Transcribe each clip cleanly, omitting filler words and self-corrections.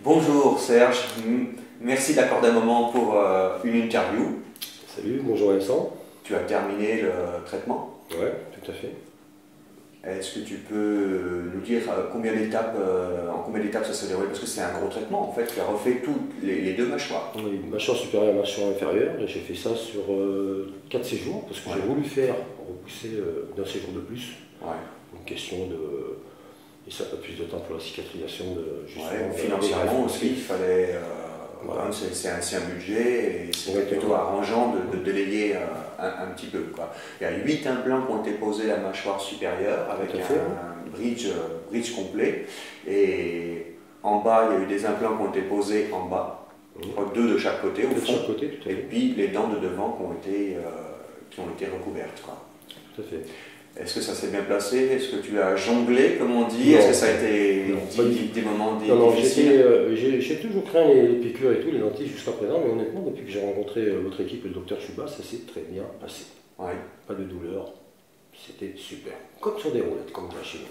Bonjour Serge, merci d'accorder un moment pour une interview. Salut, bonjour Vincent. Tu as terminé le traitement? Ouais, tout à fait. Est-ce que tu peux nous dire en combien d'étapes ça s'est déroulé? Parce que c'est un gros traitement en fait, tu as refait toutes les deux mâchoires. Oui, mâchoire supérieure et mâchoire inférieure. J'ai fait ça sur 4 séjours parce que j'ai voulu faire repousser d'un séjour de plus. Ouais. Une question de. Et ça pas plus de temps pour la cicatrisation de justement. Financièrement aussi, il fallait. C'est un budget et c'est plutôt arrangeant de délayer un petit peu, quoi. Il y a 8 implants qui ont été posés à la mâchoire supérieure avec un bridge complet. Et en bas, il y a eu des implants qui ont été posés en bas. Je crois que 2 de chaque côté, au fond. De chaque côté, tout à fait. Et puis les dents de devant qui ont été recouvertes, quoi. Tout à fait. Est-ce que ça s'est bien placé? Est-ce que tu as jonglé, comme on dit? Est-ce que ça a été des moments difficiles? J'ai toujours craint les piqûres et tout, les lentilles jusqu'à présent, mais honnêtement, depuis que j'ai rencontré votre équipe et le docteur Chouba, ça s'est très bien passé. Ouais. Pas de douleur, c'était super. Comme sur des roulettes, comme là chez nous.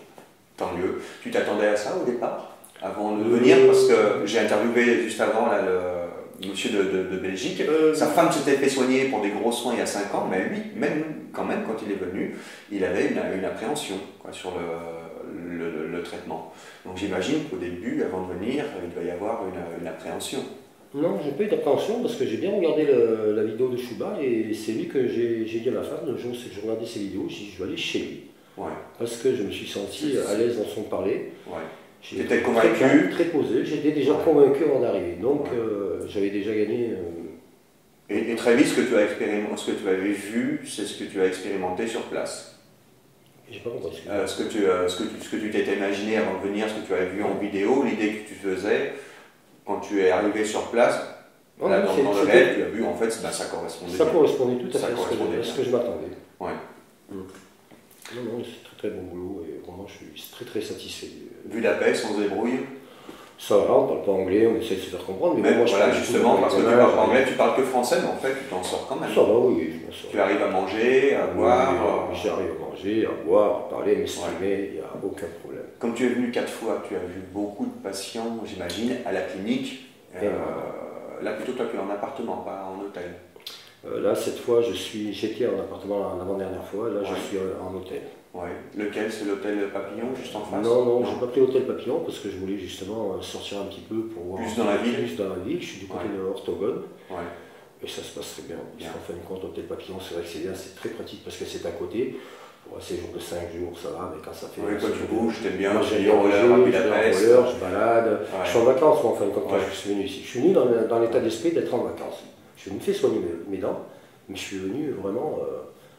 Tant mieux. Tu t'attendais à ça au départ, avant de venir? Parce que j'ai interviewé juste avant là, le monsieur de Belgique. Sa femme s'était fait soigner pour des gros soins il y a 5 ans, mais lui, quand il est venu, il avait une appréhension quoi, sur le traitement. Donc j'imagine qu'au début, avant de venir, il doit y avoir une appréhension. Non, j'ai pas eu d'appréhension parce que j'ai bien regardé la vidéo de Chouba et c'est lui que j'ai dit à ma femme, le jour où je regardais ses vidéos, j'ai dit je vais aller chez lui. Ouais. Parce que je me suis senti à l'aise dans son parler. Ouais. J'étais convaincu, très posé, j'étais déjà convaincu avant d'arriver. Donc j'avais déjà gagné. Et très vite, ce que tu avais vu, c'est ce que tu as expérimenté sur place. J'ai pas compris. Ce que tu t'étais imaginé avant de venir, ce que tu avais vu en vidéo, l'idée que tu faisais, quand tu es arrivé sur place, là, dans le réel, tu as vu en fait, ça correspondait. Ça correspondait tout à fait à ce que je m'attendais. Ouais. Non, c'est très bon boulot et vraiment je suis très satisfait. Vu la paix, sans débrouille? Ça va, on ne parle pas anglais, on essaie de se faire comprendre. Mais bon, voilà, justement, parce que tu parles pas anglais, tu parles que français, mais en fait, tu t'en sors quand même. Ça va, oui, je m'en sors. Tu arrives à manger, à boire? J'arrive à manger, à boire, à parler, m'exprimer, il n'y a aucun problème. Comme tu es venu 4 fois, tu as vu beaucoup de patients, j'imagine, à la clinique. Là, plutôt, toi, tu es en appartement, pas en hôtel. Là, cette fois, j'étais en appartement l'avant-dernière fois, là, je suis en hôtel. Ouais. Lequel? C'est l'hôtel Papillon, juste en face? Non, j'ai pas pris l'hôtel Papillon parce que je voulais justement sortir un petit peu pour voir. Plus dans la ville? Plus dans la ville, je suis du côté de Orthogone. Ouais. Et ça se passe très bien. En fin de compte, l'hôtel Papillon, c'est vrai que c'est bien, c'est très pratique parce que c'est à côté. Pour un séjour de 5 jours, ça va, mais quand ça fait. Oui, quand tu bouges, t'aimes bien, j'ai des rollers, je balade. Ouais. Je suis en vacances, moi, en fin de compte, quand je suis venu ici. Je suis venu dans l'état d'esprit d'être en vacances. Je suis venu faire soigner mes dents, mais je suis venu vraiment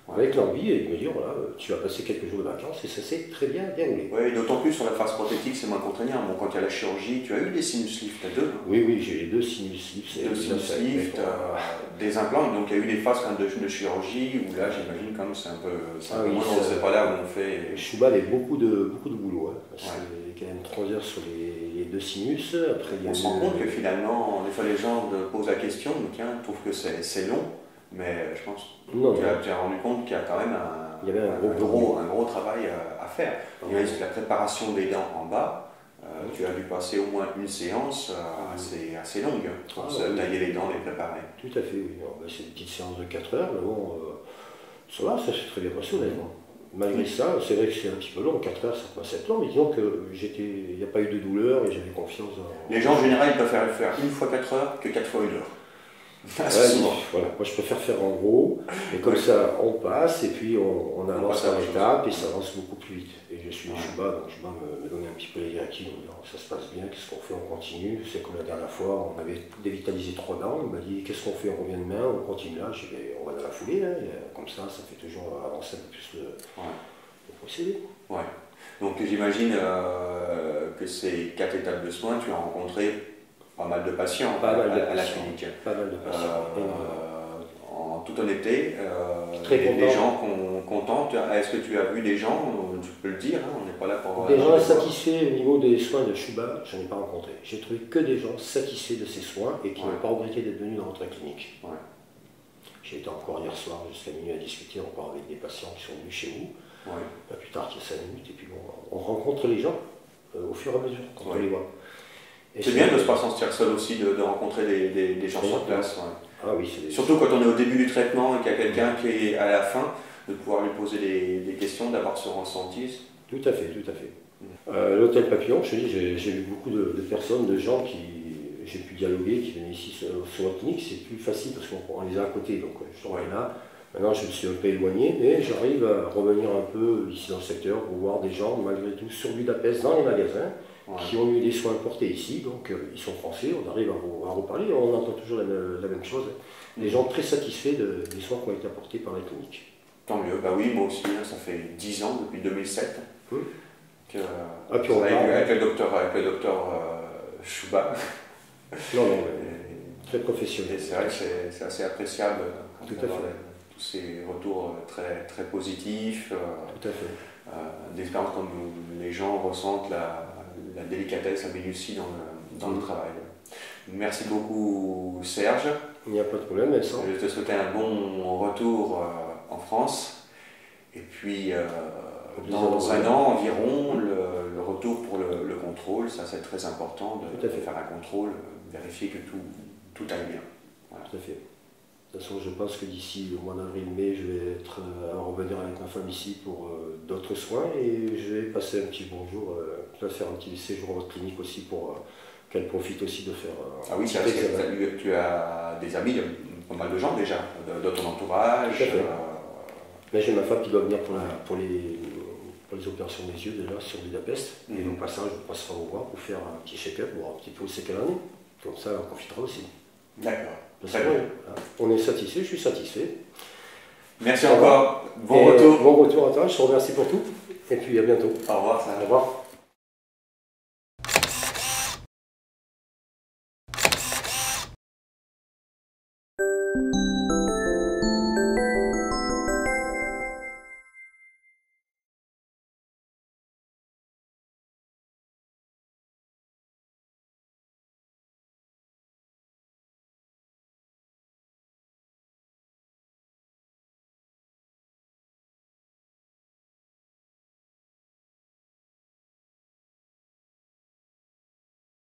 avec l'envie et de me dire voilà, tu vas passer quelques jours de vacances et ça s'est très bien déroulé. Oui, d'autant plus sur la face prothétique, c'est moins contraignant. Bon, quand il y a la chirurgie, tu as eu des sinus lifts, tu as 2? Oui, j'ai les 2 sinus lifts. 2 sinus lifts, des implants, donc il y a eu des phases quand même de chirurgie où là, j'imagine quand même c'est un peu moins, c'est pas là où on fait. Chouba avait beaucoup de boulot, hein, parce qu'il y a quand même 3 heures sur les 2 sinus. Après, on se rend compte que finalement, des fois les gens posent la question, mais tiens, trouvent que c'est long. Mais je pense que tu as rendu compte qu'il y a quand même un gros travail à faire. Il y a la préparation des dents en bas. Tu as dû passer au moins une séance assez longue pour tailler les dents, les préparer. Tout à fait, oui. C'est une petite séance de 4 heures, mais bon, ça va, ça s'est très bien passé honnêtement. Malgré ça, c'est vrai que c'est un petit peu long, 4 heures ça peut être long, mais disons qu'il n'y a pas eu de douleur et j'avais confiance en... Les gens en général ils préfèrent le faire une fois 4 heures que 4 fois 1 heure. Voilà. Moi je préfère faire en gros, et comme ça on passe et puis on avance à l'étape et ça avance beaucoup plus vite. Et je suis Chouba, donc Chouba me donne un petit peu les directives, ça se passe bien, qu'est-ce qu'on fait, on continue. C'est comme la dernière fois, on avait dévitalisé 3 dents, il m'a dit qu'est-ce qu'on fait, on revient demain, on continue là, je dis on va dans la foulée, hein. Comme ça fait toujours avancer un peu plus le procédé. Ouais. Donc j'imagine que ces 4 étapes de soins, tu as rencontré pas mal de patients à la clinique. Pas mal de patients. En toute honnêteté, des gens contents. Est-ce que tu as vu des gens, tu peux le dire, hein, on n'est pas là pour... Des gens satisfaits au niveau des soins de Chouba, je n'en ai pas rencontré. J'ai trouvé que des gens satisfaits de ces soins et qui n'ont pas regretté d'être venus dans notre clinique. Ouais. J'ai été encore hier soir jusqu'à minuit à discuter encore avec des patients qui sont venus chez vous. Ouais. Pas plus tard qu'il y a 5 minutes, et puis bon, on rencontre les gens au fur et à mesure quand on les voit. C'est bien de se pas sentir seul aussi, de rencontrer des gens sur place. Ah oui, surtout quand on est au début du traitement et qu'il y a quelqu'un qui est à la fin, de pouvoir lui poser des questions, d'avoir ce ressenti. Tout à fait, tout à fait. L'hôtel Papillon, je te dis, j'ai vu beaucoup de personnes, de gens qui j'ai pu dialoguer, qui venaient ici sur la clinique. C'est plus facile parce qu'on les a à côté, donc je suis là. Maintenant, je me suis un peu éloigné, mais j'arrive à revenir un peu ici dans le secteur pour voir des gens, malgré tout, sur Budapest, dans les magasins, qui ont eu des soins portés ici. Donc, ils sont français, on arrive à reparler, on entend toujours la même chose. Des gens très satisfaits des soins qui ont été apportés par la clinique. Tant mieux, bah oui, moi aussi, hein, ça fait 10 ans, depuis 2007, que puis on avec le docteur Chouba. Non, très professionnel. C'est vrai que c'est assez appréciable d'avoir tous ces retours très, très positifs, tout à fait. d'expériences comme les gens ressentent la délicatesse, la minutie dans le travail. Merci beaucoup Serge. Il n'y a pas de problème, Vincent. Je te souhaite un bon retour en France. Et puis dans un an environ, le retour pour le contrôle, ça c'est très important de faire un contrôle, vérifier que tout aille bien. Voilà. Tout à fait. De toute façon, je pense que d'ici le mois d'avril-mai, je vais être à revenir avec ma femme ici pour d'autres soins et je vais passer un petit bonjour, faire un petit séjour à votre clinique aussi pour qu'elle profite aussi de faire. Ah oui, c'est vrai que tu as des amis, pas mal de gens déjà, de ton entourage. Là, j'ai ma femme qui doit venir pour les opérations des yeux déjà sur Budapest. Et au passage, je passerai au voir pour faire un petit check-up, voir un petit peu où c'est qu'elle en est. Comme ça, on profitera aussi. D'accord. On est satisfait, je suis satisfait. Merci encore. Bon retour. Bon retour à toi, je te remercie pour tout. Et puis à bientôt. Au revoir. Au revoir.